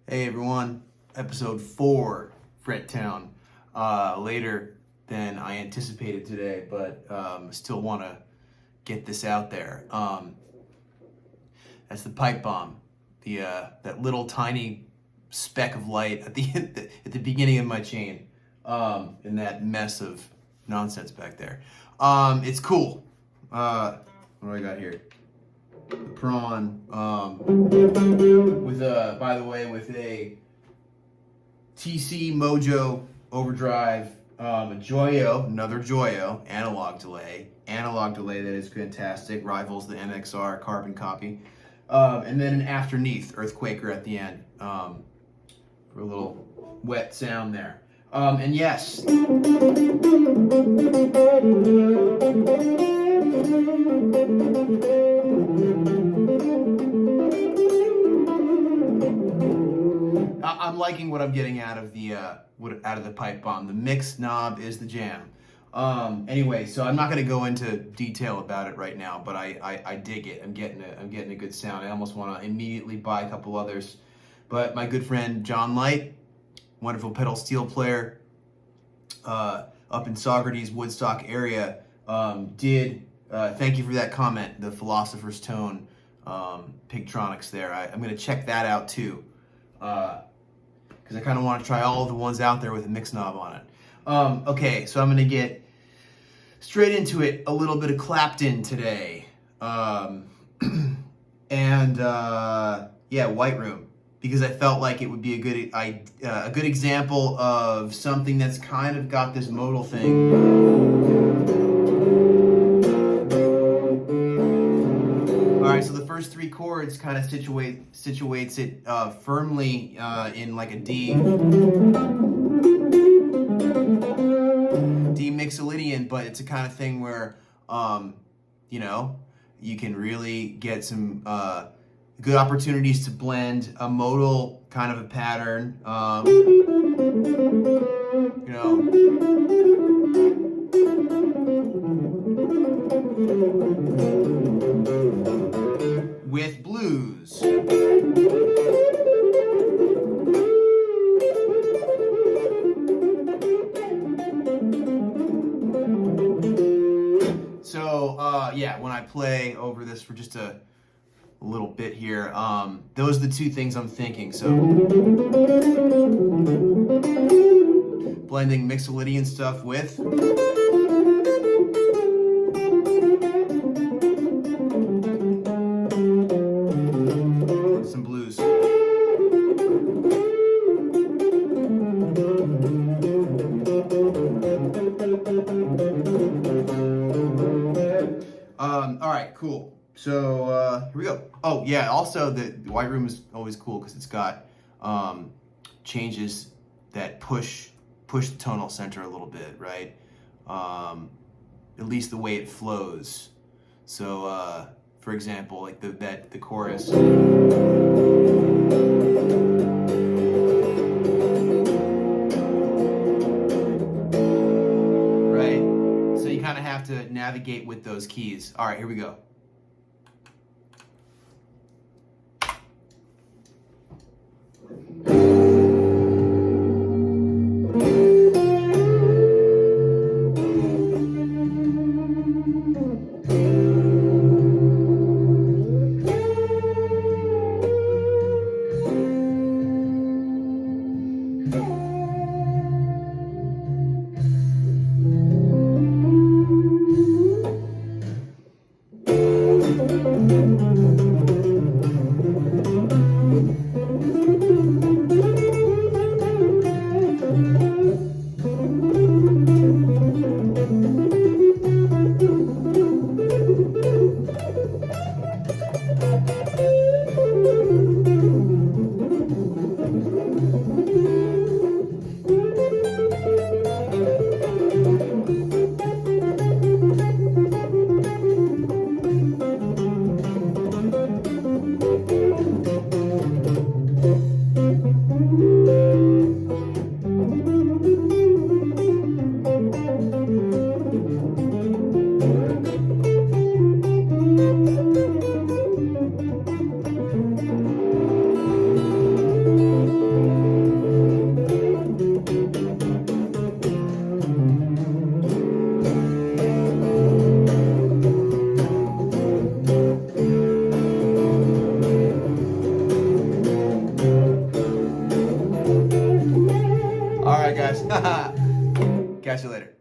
Hey everyone, episode 4, Fret Town. Later than I anticipated today, but still want to get this out there. That's the pipe bomb, that little tiny speck of light at the beginning of my chain, in that mess of nonsense back there. It's cool. What do I got here? The prawn, with a TC Mojo overdrive, a Joyo, another Joyo analog delay that is fantastic, rivals the MXR carbon copy, and then an afterneath earthquaker at the end, for a little wet sound there. And yes, I'm liking what I'm getting out of the pipe bomb. The mix knob is the jam. Anyway, so I'm not going to go into detail about it right now, but I dig it. I'm getting a good sound. I almost want to immediately buy a couple others, but my good friend John Light, wonderful pedal steel player, up in Saugerties, Woodstock area, did. Thank you for that comment. The Philosopher's Tone, Pigtronics there. I'm going to check that out too, because I kind of want to try all of the ones out there with a mix knob on it. Okay, so I'm going to get straight into it. A little bit of Clapton today, and White Room, because I felt like it would be a good example of something that's kind of got this modal thing. All right, so the first 3 chords kind of situates it firmly in like a D Mixolydian, but it's a kind of thing where you can really get some good opportunities to blend a modal kind of a pattern, with blues. So, when I play over this for just a little bit here, those are the 2 things I'm thinking. So, blending Mixolydian stuff with some blues. All right, cool. So here we go. Oh yeah, also the White Room is always cool because it's got changes that push the tonal center a little bit, right? At least the way it flows. So for example, like the chorus. Right? So you kind of have to navigate with those keys. All right, here we go. guys. Catch you later.